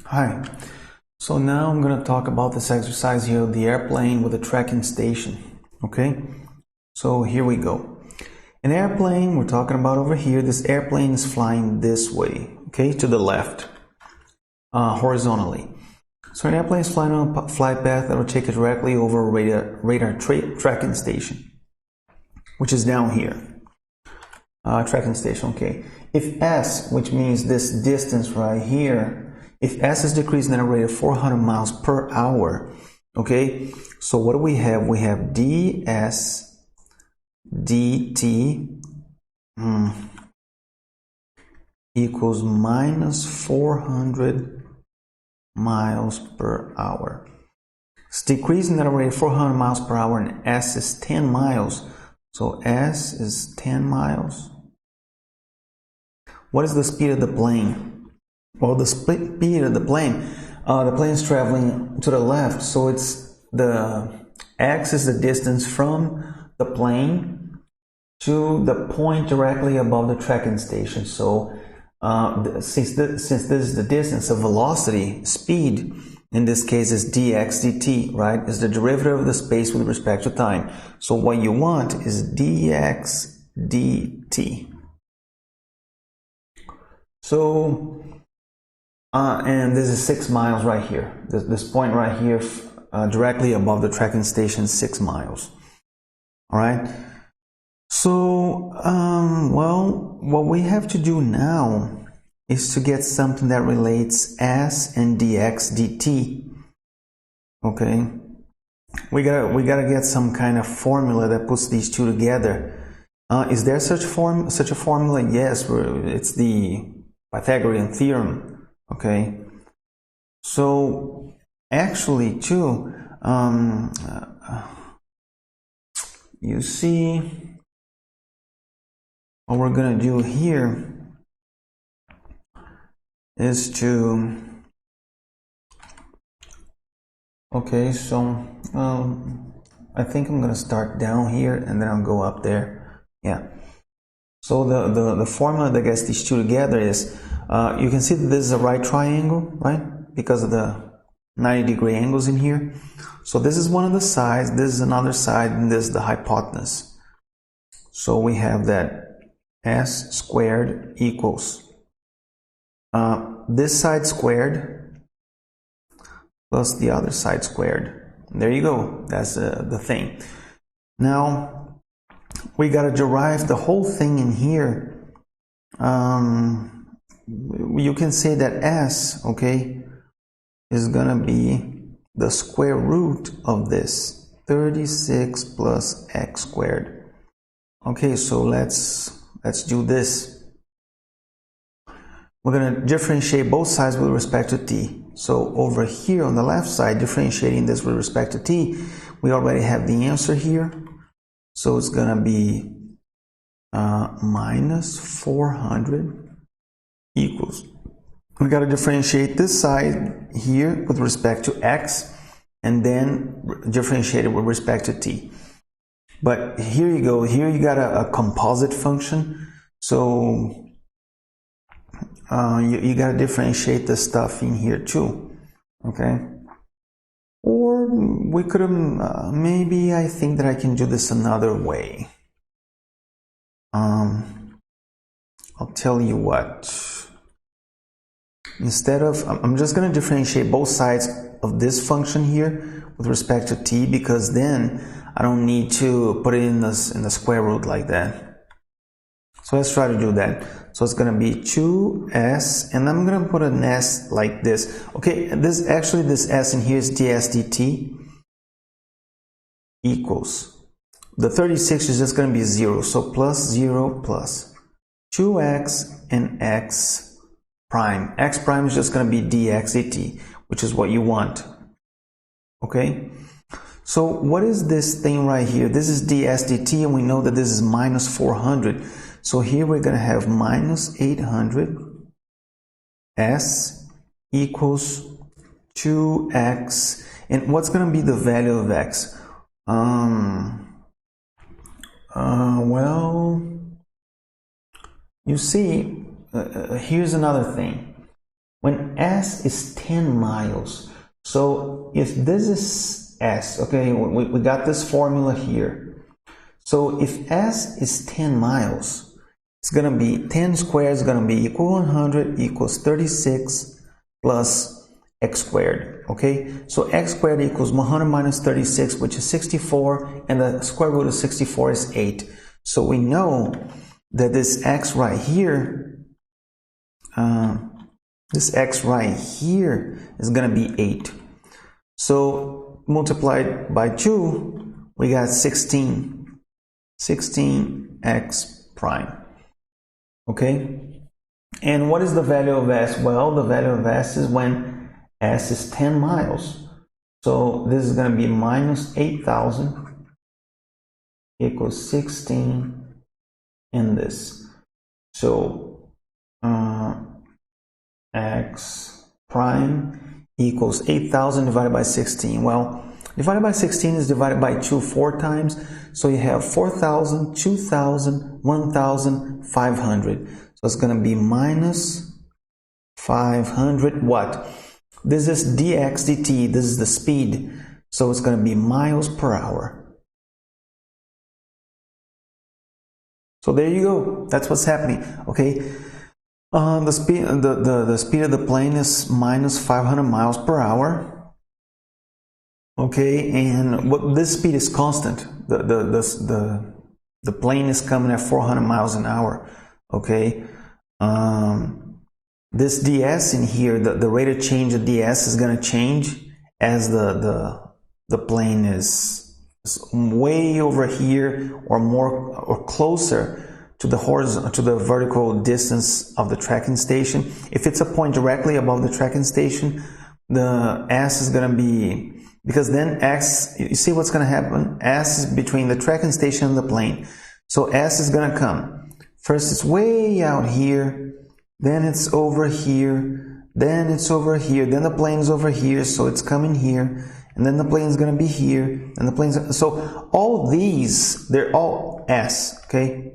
Hi, so now I'm going to talk about this exercise here, the airplane with a tracking station, okay? So here we go. An airplane, we're talking about over here, this airplane is flying this way, okay, to the left, horizontally. So an airplane is flying on a flight path that will take it directly over a radar tracking station, which is down here. Tracking station, okay. If S, which means this distance right here, if S is decreasing at a rate of 400 miles per hour, okay, so what do we have? We have ds dt equals minus 400 miles per hour. It's decreasing at a rate of 400 miles per hour and S is 10 miles. So S is 10 miles. What is the speed of the plane? Well, the speed of the plane is traveling to the left, so it's the x is the distance from the plane to the point directly above the tracking station. So since this is the distance, the velocity, speed, in this case is dx dt, right? Is the derivative of the space with respect to time. So what you want is dx dt. So and this is 6 miles right here. This point right here, directly above the tracking station, 6 miles. All right. So, well, what we have to do now is to get something that relates S and dx dt. Okay. We gotta get some kind of formula that puts these two together. Is there such a formula? Yes, it's the Pythagorean theorem. Okay, so actually too, you see what we're gonna do here is to, okay, so I think I'm gonna start down here and then I'll go up there. Yeah. So the formula that gets these two together is, you can see that this is a right triangle, right? Because of the 90-degree angles in here. So this is one of the sides, this is another side, and this is the hypotenuse. So we have that s squared equals this side squared plus the other side squared. There you go. That's the thing. Now, we got to derive the whole thing in here. You can say that S, okay, is gonna be the square root of this 36 plus x squared. Okay, so let's do this. We're gonna differentiate both sides with respect to t. So over here on the left side, differentiating this with respect to t, we already have the answer here. So it's gonna be minus 400 equals, we got to differentiate this side here with respect to x and then differentiate it with respect to t. But here you go, here you got a composite function, so you got to differentiate the stuff in here too, okay? Or we could have, maybe I think that I can do this another way. I'll tell you what. Instead of, I'm just going to differentiate both sides of this function here with respect to t, because then I don't need to put it in the square root like that. So let's try to do that. So it's going to be 2s, and I'm going to put an s like this. Okay, this s in here is ds dt equals, the 36 is just going to be 0, so plus 0 plus 2x and x prime. X prime is just going to be dx dt, which is what you want. Okay, so what is this thing right here? This is ds dt, and we know that this is minus 400. So here we're going to have minus 800 s equals 2x. And what's going to be the value of x? Well, you see, here's another thing. when S is 10 miles. So if this is S, okay, we got this formula here. So if S is 10 miles, it's going to be 10 squared is going to be equal 100 equals 36 plus x squared. Okay, so x squared equals 100 minus 36, which is 64, and the square root of 64 is 8. So we know that this x right here, is going to be 8. So multiplied by 2, we got 16x prime. Okay, and what is the value of s? Well, the value of s is when s is 10 miles. So this is going to be minus 8,000 equals 16 in this. So x prime equals 8,000 divided by 16. Well, divided by 16 is divided by 2 4 times. So you have 4,000, 2,000, 1,500. So it's going to be minus 500 what? This is dx dt. This is the speed. So it's going to be miles per hour. So there you go. That's what's happening. Okay. The speed of the plane is minus 500 miles per hour. Okay, and what this speed is constant. The plane is coming at 400 miles an hour. Okay, this ds in here, the rate of change of ds is going to change as the plane is way over here or more or closer to the horizontal, to the vertical distance of the tracking station. If it's a point directly above the tracking station, the s is going to be, because then x, you see what's going to happen? S is between the tracking station and the plane. So s is going to come. First it's way out here, then it's over here, then it's over here, then the plane is over here, so it's coming here, and then the plane is going to be here, and the plane's, so all these, they're all s, okay?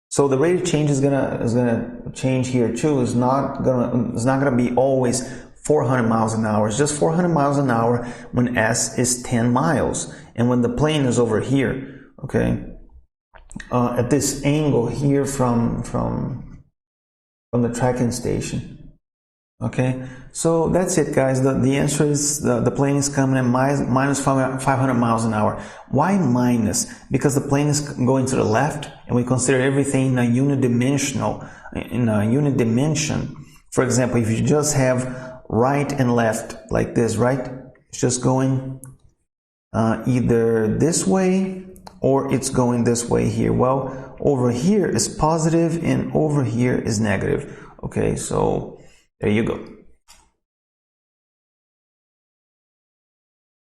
So the rate of change is gonna change here too. It's not gonna be always 400 miles an hour. It's just 400 miles an hour when s is 10 miles, and when the plane is over here, okay, at this angle here from the tracking station. Okay, so that's it, guys. The answer is the plane is coming at minus 500 miles an hour. Why minus? Because the plane is going to the left, and we consider everything in a unidimensional, in a unit dimension. For example, if you just have right and left like this, right? It's just going either this way or it's going this way here. Well, over here is positive and over here is negative. Okay, so there you go.